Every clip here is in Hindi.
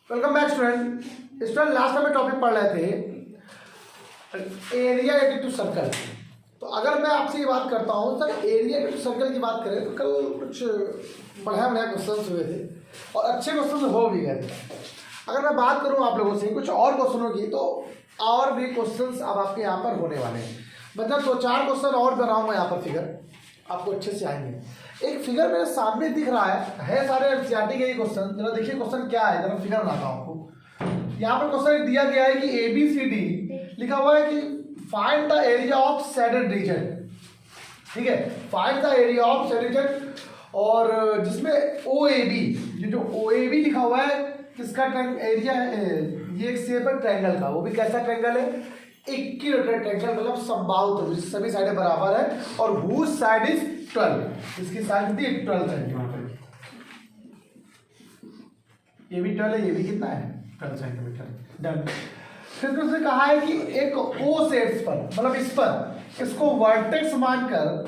वेलकम बैक स्टूडेंट लास्ट में टॉपिक पढ़ रहे थे एरिया टू सर्कल। तो अगर मैं आपसे ये बात करता हूँ सर एरिया टू सर्कल की बात करें तो कल कुछ बढ़िया बढ़िया क्वेश्चन हुए थे और अच्छे क्वेश्चन हो भी गए थे। अगर मैं बात करूँ आप लोगों से कुछ और क्वेश्चनों की तो और भी क्वेश्चंस अब आपके यहाँ पर होने वाले हैं। मतलब 2-4 क्वेश्चन और बनाऊंगा यहाँ पर, फिगर आपको अच्छे से आएंगे। एक फिगर मेरे सामने दिख रहा है सारे एनसीईआरटी के ये क्वेश्चन। जरा देखिए क्वेश्चन क्या है, जरा फिगर बनाता हूँ आपको। यहाँ पर क्वेश्चन दिया गया है कि ABCD लिखा हुआ है कि find the area of shaded reason. ठीक है, find the area of shaded reason, और जिसमें OAB, ये जो OAB लिखा हुआ है किसका एरिया है, ये एक शेप है ट्रायंगल का। वो भी कैसा ट्रायंगल है, इक्विलैटरल ट्रायंगल, मतलब समबाहु त्रिभुज, सभी साइडें बराबर है और whose साइड इज 12, इसकी साइड होती है 12 सेंटीमीटर। ये भी 12 है, ये भी कितना है 12 सेंटीमीटर। डन। फिर उसने कहा है कि एक O सेट्स पर, मतलब इस पर, इसको वर्टेक्स मानकर,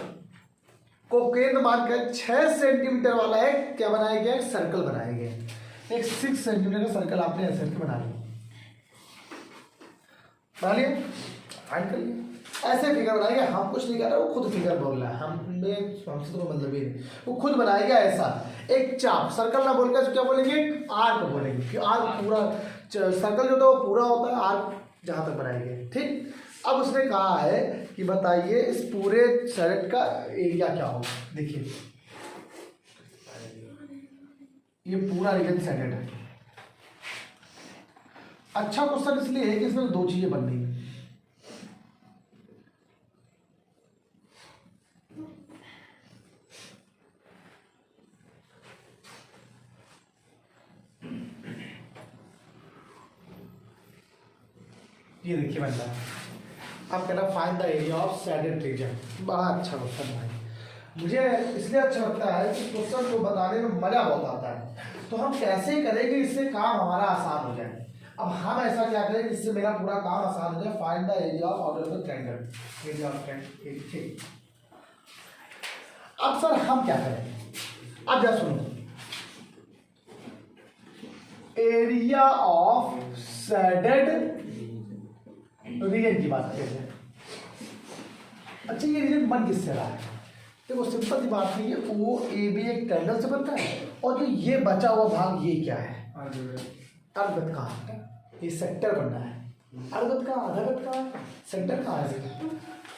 को केंद्र मानकर 6 सेंटीमीटर वाला एक क्या बनाया गया, एक सर्कल बनाया गया। एक 6 सेंटीमीटर का सर्कल आपने ऐसे बना लिया, फाइंड कर लिया। ऐसे फिगर बनाएगा, हम कुछ नहीं कर रहे, वो खुद फिगर बोल रहा है, हमसे तो मतलब ही नहीं, वो खुद बनाएगा ऐसा एक चाप। सर्कल ना बोलकर क्या बोलेंगे, आर्क बोलेंगे, कि आर्क पूरा सर्कल जो था वो पूरा होता है, आर्क जहां तक बनाएंगे। ठीक, अब उसने कहा है कि बताइए इस पूरे सर्कल का एरिया क्या होगा। देखिए ये पूरा रीजन सेटेड है। अच्छा क्वेश्चन इसलिए है कि इसमें 2 चीजें बन रही है। ये देखिए बन रहा है, आप कहना find the area of shaded reason. बड़ा अच्छा क्वेश्चन भाई, मुझे इसलिए अच्छा लगता है कि क्वेश्चन को बताने में मजा बहुत आता है। तो हम कैसे करेंगे इससे काम हमारा आसान हो जाए। अब हम ऐसा क्या करें जिससे मेरा पूरा काम आसान हो जाए। Find the area of object triangle, area of triangle. ठीक, अब सर हम क्या करें, अब जरा सुनो, एरिया ऑफ शेडेड रीजन की बात करते हैं। अच्छा ये रीजन बन किससे रहा है, देखो सिंपल सी बात नहीं है, वो AB एक ट्रायंगल से बनता है और जो ये बचा हुआ भाग ये क्या है, अर्धगत का, ये सेक्टर बनना है। अर्धगत का, आधागत का, सेक्टर का है,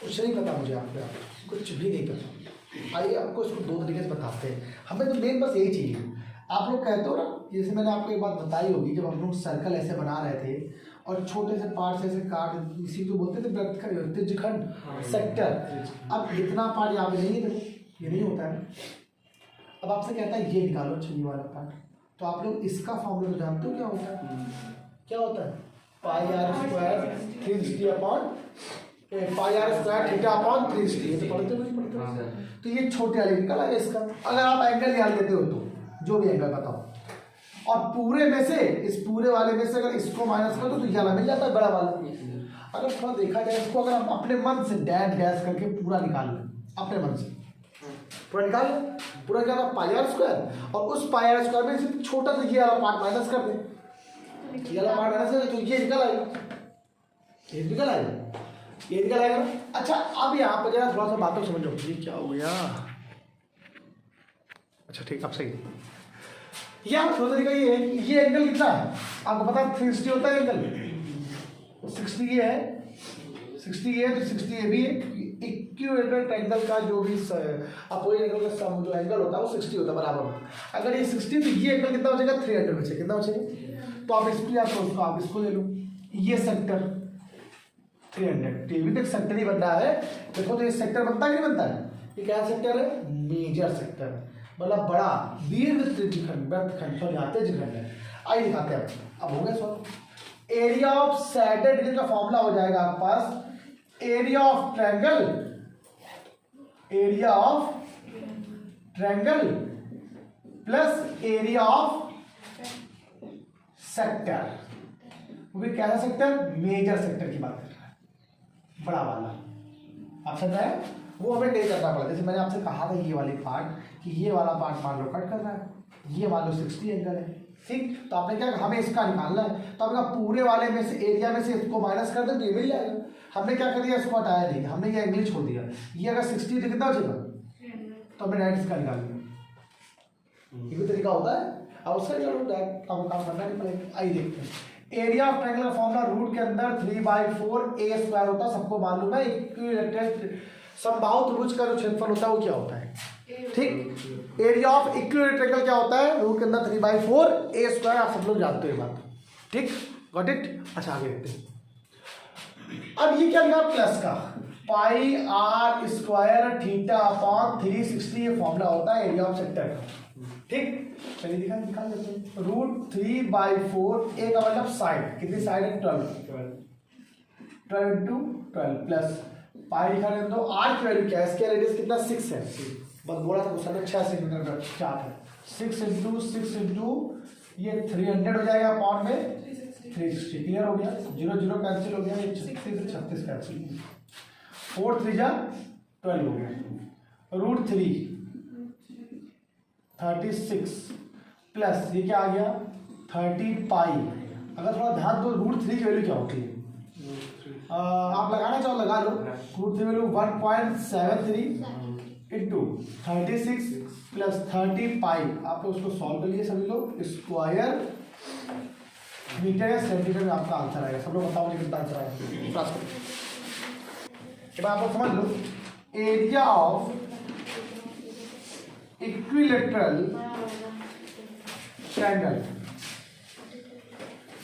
कुछ नहीं पता मुझे, आपको कुछ भी नहीं पता। आइए आपको इसको 2 तरीके से बताते हैं। हमें तो मेन बस यही चाहिए। आप लोग कहते हो ना, जैसे मैंने आपको एक बात बताई होगी, जब हम लोग सर्कल ऐसे बना रहे थे और छोटे से पार्ट से ऐसे काट, इसी को बोलते थे त्रिज्यखंड, सेक्टर। अब इतना पार्ट यहाँ पे नहीं है, ये नहीं होता है। अब आपसे कहता है ये निकालो, चाहिए वाला पार्ट, तो आप लोग इसका फॉर्मूला तो जानते हो क्या होता है, क्या होता है, πr² 360 upon πr² theta upon 360। ये तो पढ़ते हो। तो ये छोटे वाले निकल आएगा इसका। अगर आप एंगल निकाल लेते हो तो जो भी एंगल बताओ, और पूरे में से, इस पूरे वाले में से अगर इसको माइनस कर दो तो ये वाला मिल जाता है, बड़ा वाला। अगर थोड़ा देखा जाए इसको, अगर हम अपने मन से डैश डैश करके पूरा निकाल लें, अपने मन से पूरा निकाल लें, पूरा क्या था πr², और उस πr² में सिर्फ छोटा सा ये वाला पार्ट माइनस कर दें, ये वाला पार्ट माइनस कर तो ये निकल आएगा, ये निकल आएगा, ये निकल आएगा। अच्छा अब यहाँ पर जरा थोड़ा सा बातों समझो, ये क्या हो गया। अच्छा ठीक, अब सही है। ये आप सोच रहे ये एंगल कितना है आपको पता है, 360 होता है एंगल, 60 ये है, 60 ये है, तो 60 ये भी है। इक्विलैटरल ट्रायंगल का जो भी अपोजिट एंगल का सम जो एंगल होता है वो 60 होता है बराबर। अगर ये 60 तो ये एंगल कितना बचेगा, 300 बचेगा। कितना बचेगा, तो आप इसको ले लो, ये सेक्टर 300, टीवी तक सेक्टर ही बन रहा है। देखो तो ये सेक्टर बनता है कि नहीं बनता है, ये क्या सेक्टर है, मेजर सेक्टर, मतलब बड़ा दीर्घ त्रिज्यखंड, वृत्तखंड, सॉरी यहाँ त्रिज्यखंड है। आइए दिखाते हैं, अब हो गया solve. Area of shaded region का फॉर्मूला हो जाएगा आपके पास, area of triangle, area of triangle plus area of sector. वो भी कैसा सेक्टर, मेजर सेक्टर की बात कर रहा है, बड़ा वाला। आप समझ रहे हैं, वो हमें नहीं करना पड़ा। जैसे मैंने आपसे कहा था ये वाली पार्ट, कि ये वाला पार्ट मान लो कट कर रहा है, ये मान लो 60 एंगल है, ठीक, तो आपने क्या, हमें इसका निकालना है, तो आपने कहा पूरे वाले में से एरिया में से इसको माइनस कर दे तो ये मिल जाएगा। हमने क्या कर दिया, इसको हटाया नहीं, हमने ये एंगल छोड़ दिया। ये अगर 60 तो कितना बचेगा, तो हमें डायरेक्ट इसका निकाल लिया। ये भी तरीका होता है, अब उसका डायरेक्ट काम करना नहीं पड़ेगा। आइए देखते हैं। एरिया ऑफ ट्रायंगल का फॉर्मूला रूट के अंदर 3/4 a स्क्वायर होता है, सबको मालूम है। इक्विलैटरल समबाहु त्रिभुज का जो क्षेत्रफल होता है वो क्या होता है, ठीक। एरिया ऑफ इक्विलैटरल ट्रायंगल क्या होता है, रूट के अंदर 3/4 a स्क्वायर, आप सब लोग जानते हो ये बात, ठीक, गॉट इट। अच्छा आगे देखते हैं। अब ये क्या लिखा प्लस का, पाई आर स्क्वायर थीटा अपॉन 360, ये फॉर्मूला होता है एरिया ऑफ सेक्टर का, ठीक। चलिए निकाल लेते हैं। रूट 3/4 ए का मतलब साइड, कितनी साइड है, 12 इंटू 12 प्लस पाई लिखा लेते, तो आर की वैल्यू क्या है, इसका रेडियस कितना 6 है, बस बोला था क्वेश्चन 6 सेंटीमीटर चार्ट है। 6 इंटू 6 इंटू ये 300 हो जाएगा, अपॉन में 360, क्लियर हो गया, 0 0 कैंसिल हो गया, ये 36 से 36 कैंसिल, 4 3 जा 12 हो गया। रूट 3 36 प्लस ये क्या आ गया 30 पाई। अगर थोड़ा ध्यान दो रूट 3 की वैल्यू क्या होती है, आप लगाना चाहो लगा लो। रूट 3 वैल्यू 1.73 इंटू 36 प्लस 30 पाई। आप लोग उसको सॉल्व कर लिए सभी लोग, स्क्वायर मीटर या सेंटीमीटर में आपका आंसर आएगा। सब लोग बताओ मुझे कितना आंसर आएगा। आप लोग समझ लो, एरिया ऑफ इक्विलैटरल ट्रायंगल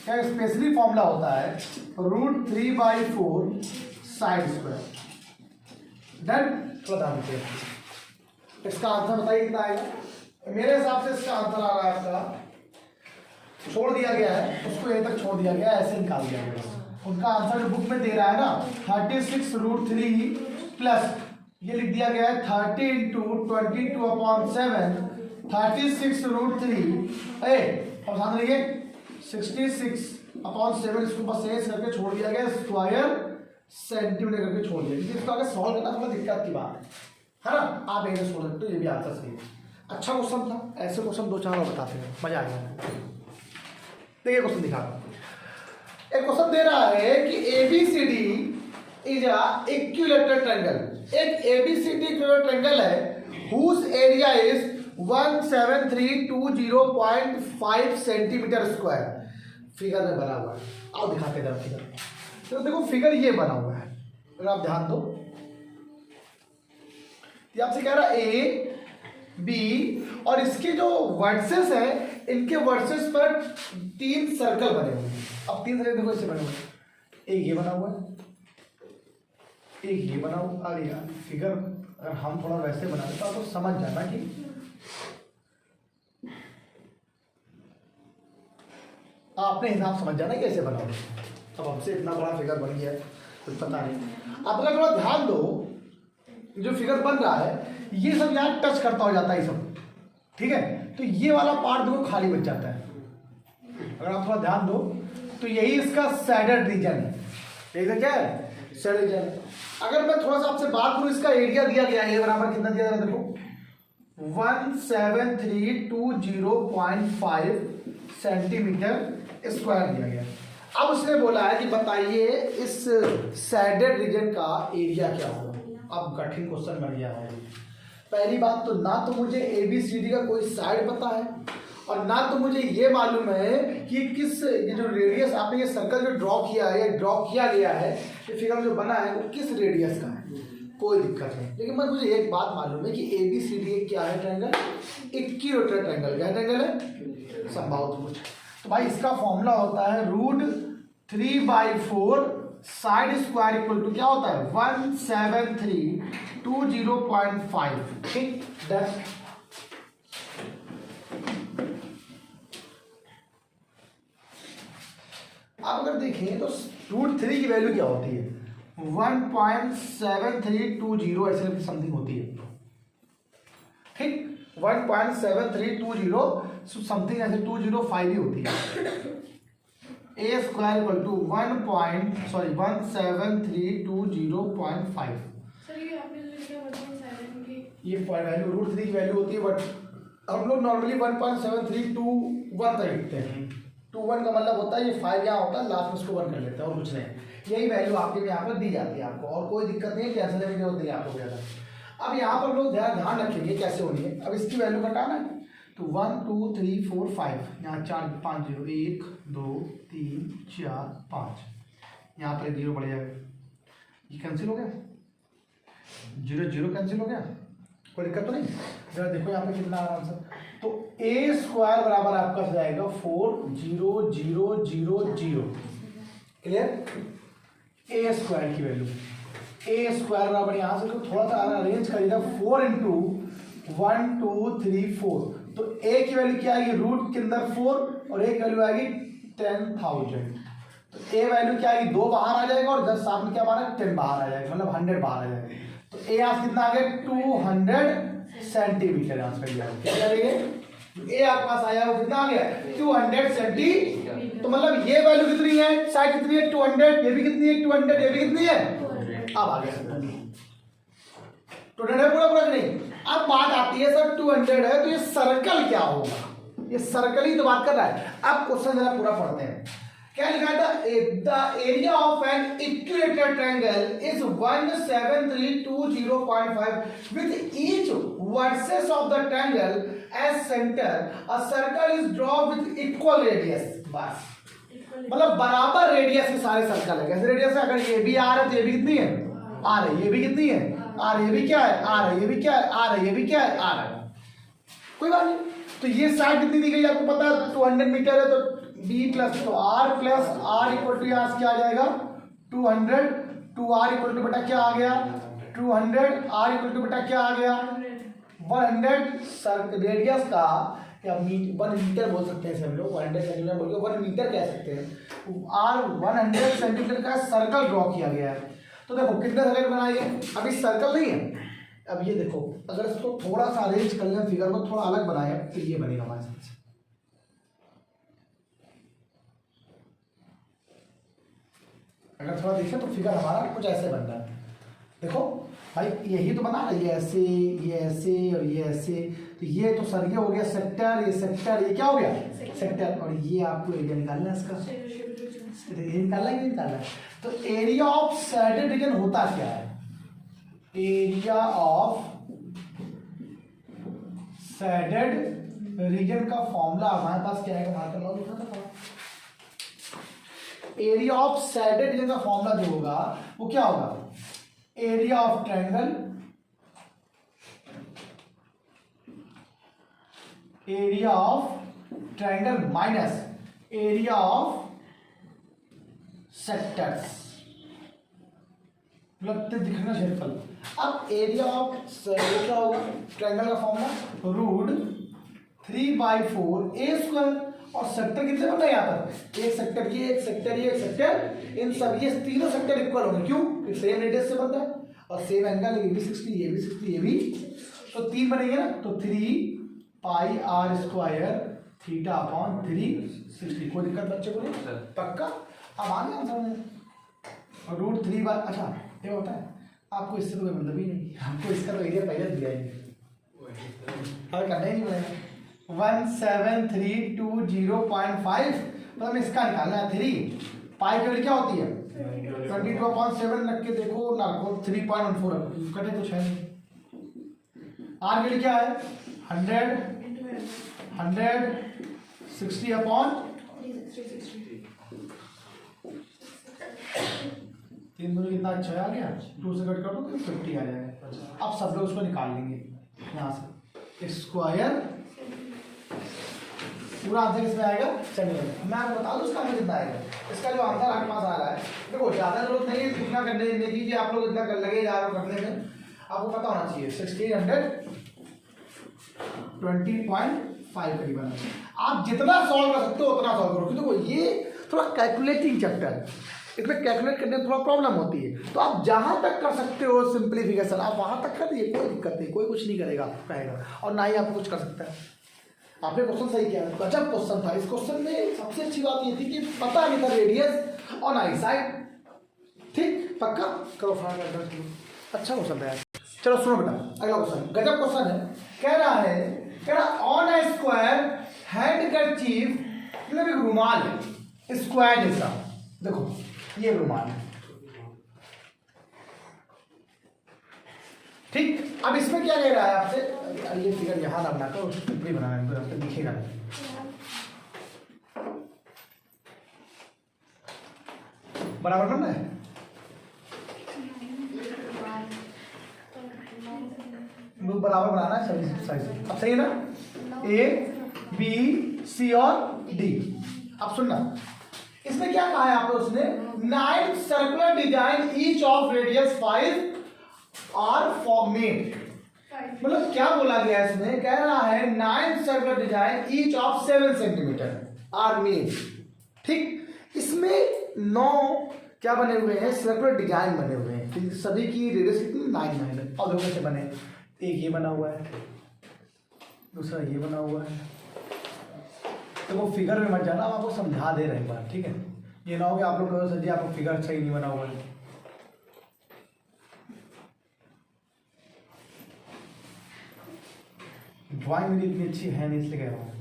क्या स्पेशली फॉर्मूला होता है, रूट 3/4 साइड स्क्वायर। डन, बता दीजिए इसका आंसर बताइए कितना आएगा। मेरे हिसाब से इसका आंसर आ रहा है आपका, छोड़ दिया गया है उसको यहीं तक छोड़ दिया गया, ऐसे निकाल दिया गया। उनका आंसर जो बुक में दे रहा है ना 36 रूट 3 प्लस ये लिख दिया गया है 30 इंटू 22/7 36 रूट 3 अब ध्यान रखिए 66/7 इसको बस ऐसे करके छोड़ दिया गया, स्क्वायर सेंटीमीटर करके छोड़ दिया। लेकिन इसको अगर सॉल्व करना थोड़ा दिक्कत की बात है ना, आप ऐसे छोड़ सकते हो, ये भी आंसर सही है। अच्छा क्वेश्चन था, ऐसे क्वेश्चन 2-4 और बताते हैं, मजा आ गया। देखिए क्वेश्चन दिखा, एक क्वेश्चन दे रहा है कि ABCD is a equilateral triangle. एक ABCD इक्विलैटरल ट्रायंगल है whose area is 17320.5 centimetre square. Figure में बना हुआ है, आओ दिखाते हैं फिगर। तो देखो फिगर ये बना हुआ है, अगर आप ध्यान दो, ये आपसे कह रहा है A B और इसके जो वर्सेस है, इनके वर्सेस पर 3 सर्कल बने हुए हैं। अब 3 सर्कल देखो इससे बने हुए हैं, एक ये बना हुआ है, एक ये बना हुआ। अरे यार फिगर अगर हम थोड़ा वैसे बना देता तो समझ जाना कि आपने हिसाब समझ जाना कैसे बना। अब हमसे इतना बड़ा फिगर बन गया कुछ पता नहीं। आप अगर थोड़ा ध्यान दो, जो फिगर बन रहा है ये सब यहाँ टच करता हो जाता है, ये सब ठीक है, तो ये वाला पार्ट देखो खाली बच जाता है। अगर आप थोड़ा ध्यान दो तो यही इसका सैडर रीजन है, देखते क्या है सैडर रीजन। अगर मैं थोड़ा सा आपसे बात करूं, इसका एरिया दिया गया है बराबर कितना दिया गया, देखो 17320.5 सेंटीमीटर स्क्वायर दिया गया। अब उसने बोला है कि बताइए इस सैडेड रीजन का एरिया क्या होगा। अब कठिन क्वेश्चन बन गया है। पहली बात तो ना तो मुझे ABCD का कोई साइड पता है, और ना तो मुझे ये मालूम है कि किस, ये जो रेडियस आपने ये सर्कल जो ड्रॉ किया है, ड्रॉ किया गया है, ये फिगर जो बना है वो किस रेडियस का है, कोई दिक्कत नहीं। लेकिन मैं मुझे एक बात मालूम है कि ABCD एक क्या है ट्रायंगल, इक्विलैटरल ट्रायंगल। क्या ट्रायंगल है, समबाहु त्रिभुज। तो भाई इसका फॉर्मूला होता है root 3/4 side square equal to क्या होता है 17320.5। ठीक, डन। आप अगर देखें तो रूट 3 की वैल्यू क्या होती है 1.7320 ऐसे समथिंग होती है। ठीक, 1.7320 समथिंग ऐसे 205 ही होती है। A square equal to 17320.5। ये वैल्यू रूट 3 की वैल्यू होती है, बट हम लोग नॉर्मली 1.7321 1 तक लिखते हैं। 2 1 का मतलब होता है ये 5 यहाँ होता है, लास्ट में उसको 1 कर लेते हैं और कुछ नहीं। यही वैल्यू आपके यहाँ पर दी जाती है आपको, और कोई दिक्कत नहीं है, कैंसिल करने की जरूरत नहीं है आपको ज़्यादा। अब यहाँ पर लोग ध्यान रखेंगे कैसे होनी है। अब इसकी वैल्यू घटाना है तो 1 2 3 4 5, यहाँ 4 5 0, 1 2 3 4 5, यहाँ पर 0 बढ़ जाएगा, ये कैंसिल हो गया, 0 0 कैंसिल हो गया, कोई दिक्कत तो नहीं। जरा देखो यहाँ पे कितना आराम से, तो a स्क्वायर बराबर आपका हो जाएगा 4 0 0 0 0, क्लियर। a स्क्वायर की वैल्यू, a स्क्वायर बराबर यहाँ से थोड़ा सा अरेंज करिएगा, 4 इंटू 1 2 3 4, तो a की वैल्यू क्या आएगी, रूट के अंदर 4 और a की वैल्यू आएगी 10,000, तो a वैल्यू क्या आएगी, 2 बाहर आ जाएगा और 10 साथ में क्या बाहर है, 10 बाहर आ जाएगा, मतलब 100 बाहर आ जाएगा। तो a यहाँ कितना आ गया, 200 सेंटीमीटर यहाँ से क्या करेंगे, a आपके पास आया वो कितना आ गया, 200 सेंटीमीटर। तो मतलब ये वैल्यू कितनी है, साइड कितनी है 200, ये भी कितनी है 200, ये भी कितनी है, अब आ गया 200 है पूरा पूरा नहीं। अब बात आती है सर 200 है तो ये सर्कल क्या होगा, ये सर्कल ही तो बात कर रहा है। अब क्वेश्चन जरा पूरा पढ़ते हैं, क्या लिखा था, the area of an equilateral triangle is 17320.5 with each vertices of the triangle as centre, a circle is draw with equal radius. बस मतलब बराबर रेडियस के सारे सर्कल है। कैसे रेडियस है, अगर ये भी आर है तो ये भी कितनी है, आर है, ये भी कितनी है, आर, ये भी क्या है, आर है, ये भी क्या है, आर है, ये भी क्या है, आर है, कोई बात नहीं। तो ये साइड कितनी दी गई आपको पता है, 200 मीटर है, तो b प्लस तो r plus r equal to यहाँ क्या आ जाएगा 200, 2r इक्वल टू बेटा क्या आ गया 200, r इक्वल टू बेटा क्या आ गया 100। रेडियस का या 1 मीटर बोल सकते हैं हम लोग, 100 सेंटीमीटर बोल के 1 मीटर कह सकते हैं। r 100 सेंटीमीटर का सर्कल ड्रॉ किया गया है। तो देखो कितने सर्कल बनाए गए, अभी सर्कल नहीं है। अब ये देखो अगर इसको थोड़ा सा अरेंज कर लें, फिगर को थोड़ा अलग बनाए तो ये बनेगा हमारे साथ। अगर थोड़ा देखें तो फिगर हमारा कुछ ऐसे बन रहा है। देखो भाई यही तो बना रहा है, ये ऐसे, ये ऐसे और ये ऐसे, तो ये तो सर ये हो गया सेक्टर, ये सेक्टर, ये क्या हो गया सेक्टर, और ये आपको एरिया निकालना है इसका, ये निकालना है, निकालना है। तो एरिया ऑफ सैडेड रीजन होता क्या है, एरिया ऑफ सैडेड रीजन का फॉर्मूला हमारे पास क्या है, हमारे पास लिखा था। एरिया ऑफ सैडेड रीजन का फॉर्मूला जो होगा वो क्या होगा, area of triangle, area of triangle minus area of sectors, मतलब दिखना क्षेत्रफल। अब एरिया ऑफ क्या होगा, ट्रायंगल का फॉर्मूला रूट 3/4 a स्क्वायर, और सेक्टर कितने बन रहे हैं यहाँ पर, एक सेक्टर ये, एक सेक्टर ये, एक सेक्टर, इन सब ये तीनों सेक्टर इक्वल होंगे, क्यों, सेम रेडियस से बन रहा है और सेम एंगल, ये भी 60, ये भी 60, ये भी, तो 3 बनेंगे ना, तो 3πr² थीटा अपॉन 360। कोई दिक्कत बच्चे को नहीं, पक्का। अब आगे आंसर रूट 3 बार, अच्छा ये होता है आपको, इससे तो कोई मतलब ही नहीं, हमको इसका तो एरिया पहले दिया ही और करना ही नहीं पड़ेगा। 17320.5 मतलब इसका निकालना है 3 पाई की वैल्यू क्या होती है 22/7 रख के देखो ना, 3.14 कटे कुछ है नहीं। आर की वैल्यू क्या है 160 अपॉन 3 दूनी कितना अच्छा आ गया, 2 से कट कर दो तो 50 आ जाएगा। अब सब लोग उसको निकाल लेंगे यहाँ से, स्क्वायर पूरा आंसर इसमें आएगा। चलिए मैं आपको बता दूं इसका आंसर कितना आएगा। इसका जो आंसर आपके पास आ रहा है, देखो ज़्यादा जरूरत नहीं है इतना करने की कि आप लोग इतना कर लगे जा रहे हो करने में, आपको पता होना चाहिए 1620.5 करीबन। आप जितना सॉल्व कर सकते हो उतना सॉल्व करो, क्योंकि देखो ये थोड़ा कैलकुलेटिंग चैप्टर है, इसमें कैलकुलेट करने में थोड़ा प्रॉब्लम होती है। तो आप जहाँ तक कर सकते हो सिंप्लीफिकेशन आप वहाँ तक कर दिए, कोई दिक्कत नहीं, कोई कुछ नहीं करेगा रहेगा, और ना ही आप कुछ कर सकते हैं। आपने क्वेश्चन सही किया, गजब क्वेश्चन था। इस क्वेश्चन में सबसे अच्छी बात ये थी कि पता नहीं था रेडियस और ना ही साइड, ठीक पक्का करो फाइनल। अच्छा क्वेश्चन था यार। चलो सुनो बेटा अगला क्वेश्चन, गजब क्वेश्चन है। कह रहा ऑन ए स्क्वायर हैंडकरचीफ मतलब एक रुमाल है, स्क्वायर जैसा, देखो ये रुमाल है, ठीक। अब इसमें क्या कह रहा है आपसे, ये फिगर यहां ना बनाकर उसको टिप्पणी बनाना है, तो दिखेगा नहीं। बराबर बनना है, बराबर बनाना है सभी साइज। अब सही है ना, ए बी सी और डी। अब सुनना, इसमें क्या कहा है आपको, उसने 9 circular design each of radius 5 are formed, मतलब क्या बोला गया इसमें, कह रहा है 9 circular design each of 7 centimetre are made, ठीक। इसमें 9 क्या बने हुए हैं, सर्कुलर डिजाइन बने हुए हैं, सभी की रेडियस कितनी 9 है। और देखो कैसे बने, एक ये बना हुआ है, दूसरा ये बना हुआ है। तो वो फिगर में मत जाना, हम आपको समझा दे रहे हैं एक बार, ठीक है। ये ना हो कि आप लोग कहो सर जी आपको फिगर सही नहीं बना हुआ है। ड्राइंग मेरी इतनी अच्छी है नहीं, इसलिए कह रहा हूँ।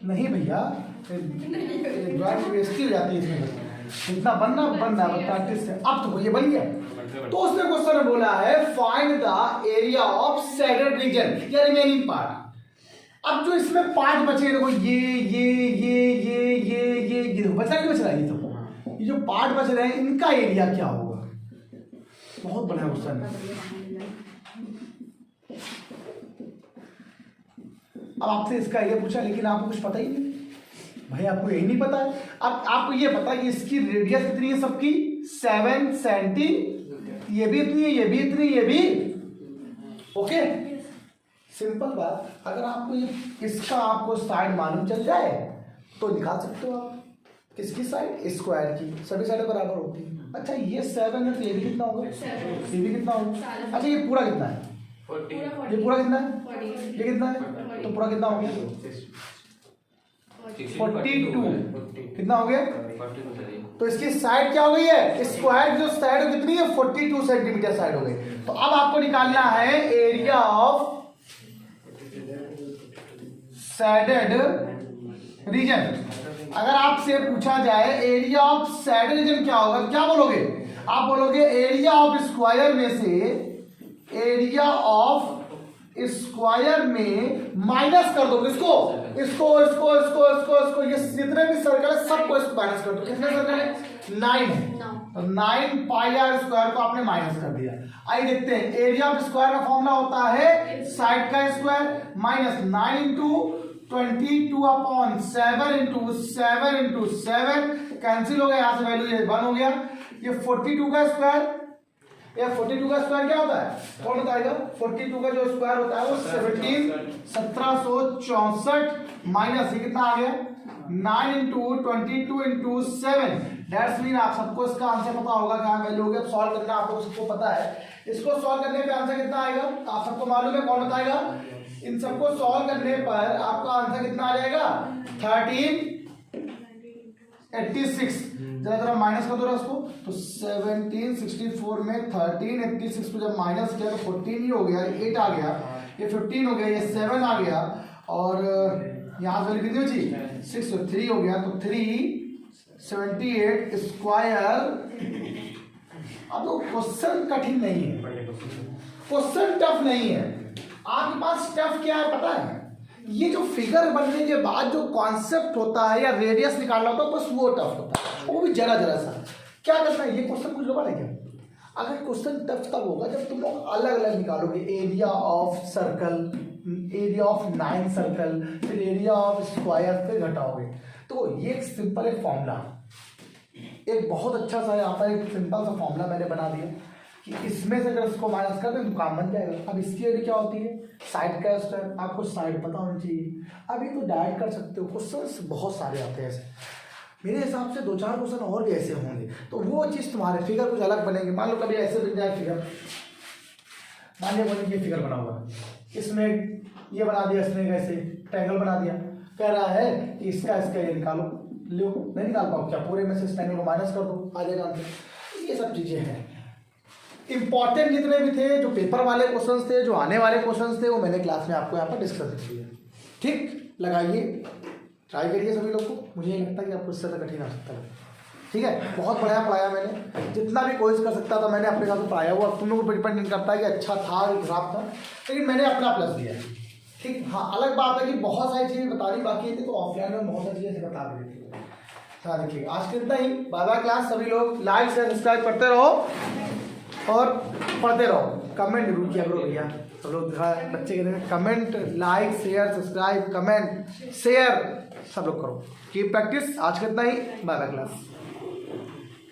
नहीं भैया, ड्राइंग बेइज्जती हो जाती है इसमें, इतना बनना प्रैक्टिस से। अब तो ये बन गया, तो उसने क्वेश्चन में बोला है find the area of shaded reason या रिमेनिंग पार्ट। अब जो इसमें पार्ट बचे, देखो ये बचा नहीं बच रहा है, ये तो ये जो पार्ट बच रहे हैं इनका एरिया क्या होगा। बहुत बढ़िया क्वेश्चन है। अब आपसे इसका एरिया पूछा, लेकिन आपको कुछ पता ही नहीं भाई, आपको यही नहीं पता है। अब आपको ये पता है कि इसकी रेडियस कितनी है सबकी 7 सेंटी, ये भी इतनी है, ये भी इतनी, ये भी, ओके। सिंपल बात, अगर आपको ये इसका आपको साइड मालूम चल जाए तो निकाल सकते हो आप। किसकी साइड, स्क्वायर की, सभी साइड बराबर होती है। अच्छा ये 7 है तो ये भी कितना होगा, ये भी कितना होगा। अच्छा ये पूरा कितना है, 40। ये पूरा कितना है, ये कितना है, तो पूरा कितना हो गया 42, कितना हो गया। तो इसकी साइड क्या हो गई है, स्क्वायर जो साइड कितनी है 42 सेंटीमीटर साइड हो गई। तो अब आपको निकालना है एरिया ऑफ शेडेड रीजन। अगर आपसे पूछा जाए एरिया ऑफ शेडेड रीजन क्या होगा, क्या बोलोगे आप, बोलोगे एरिया ऑफ स्क्वायर में से, एरिया ऑफ स्क्वायर में माइनस कर दो इसको, इसको इसको इसको इसको इसको, ये जितने भी सर्कल है सबको इसको माइनस कर दो। कितने सर्कल है, 9 है, तो 9 पाई आर स्क्वायर को आपने माइनस कर दिया। आइए देखते हैं, एरिया ऑफ स्क्वायर का फॉर्मूला होता है साइड का square minus 9 into 22 upon 7 into 7 into 7, cancel हो गया, यहाँ से वैल्यू 1 हो गया। ये 42 का स्क्वायर, या 42 का स्क्वायर क्या होता है, कौन बताएगा। 42 का जो स्क्वायर होता है वो 1764 माइनस ये कितना आ गया 9 इंटू 22 इंटू 7, दैट्स मीन आप सबको इसका आंसर पता होगा क्या वैल्यू होगी। अब सॉल्व करना आपको सबको पता है, इसको सॉल्व करने पे आंसर कितना आएगा आप सबको मालूम है, कौन बताएगा। इन सबको सॉल्व करने पर आपका आंसर कितना आ जाएगा 1386। जरा जरा माइनस कर दो उसको, तो 1764 में 1386 को जब माइनस किया तो 14 ही हो गया, 8 आ गया, ये 15 हो गया, ये 7 आ गया, और यहाँ से कितनी बची 6, तो 3 हो गया, तो 378 स्क्वायर। अब तो क्वेश्चन कठिन नहीं है, क्वेश्चन टफ नहीं है, आपके पास टफ क्या है पता है, ये जो फिगर बनने के बाद जो कॉन्सेप्ट होता है या रेडियस निकालना होता है बस वो टफ होता है, वो भी जरा जरा सा। क्या करना है, ये क्वेश्चन कुछ लोग है क्या, अगर क्वेश्चन टफ तब होगा जब तुम लोग अलग अलग निकालोगे, area of circle, area of 9 circle, फिर एरिया ऑफ स्क्वायर, फिर घटाओगे। तो ये एक सिंपल एक फॉर्मूला, एक बहुत अच्छा सा यहाँ पर एक सिंपल सा फॉर्मूला मैंने बना दिया कि इसमें से अगर इसको माइनस कर दो तो काम बन जाएगा। अब इसकी एरिया क्या होती है साइड का स्क्वायर, आपको साइड पता होनी चाहिए। अभी तो डायरेक्ट कर सकते हो, क्वेश्चन बहुत सारे आते हैं ऐसे, मेरे हिसाब से 2-4 क्वेश्चन और भी ऐसे होंगे, तो वो चीज़ तुम्हारे फिगर कुछ अलग बनेंगे। मान लो कभी ऐसे बन जाए फिगर, मान लो ये फिगर बना हुआ, इसमें ये बना दिया, इसने ऐसे ट्रायंगल बना दिया, कह रहा है कि इसका ये निकालो, लो नहीं निकाल पाओ क्या, पूरे में से इस ट्रायंगल को माइनस कर दो, आ जाएगा आंसर। ये सब चीज़ें हैं इंपॉर्टेंट, जितने भी थे जो पेपर वाले क्वेश्चंस थे, जो आने वाले क्वेश्चंस थे, वो मैंने क्लास में आपको यहाँ पर डिस्कस किए। ठीक, लगाइए, ट्राई करिए सभी लोग को। मुझे नहीं लगता कि आपको इससे ज़्यादा कठिन आ सकता है। ठीक है, बहुत बढ़िया पढ़ाया मैंने, जितना भी कोर्स कर सकता था मैंने अपने हिसाब से पढ़ाया। हुआ तुम लोगों को डिपेंड नहीं करता है कि अच्छा था कि खराब था, लेकिन मैंने अपना प्लस दिया है। ठीक, हाँ अलग बात है कि बहुत सारी चीज़ें बतानी बाकी थी, तो ऑफलाइन में बहुत सारी चीज़ें बता भी देती है। हाँ देखिए, आज के इतना ही, बाय बाय क्लास। सभी लोग लाइक शेयर सब्सक्राइब करते रहो और पढ़ते रहो। कमेंट जरूर किया करो भैया, सब लोग बच्चे कहते हैं comment, like share subscribe, comment share सब लोग करो। की प्रैक्टिस। आज के इतना ही, बाय बाय क्लास।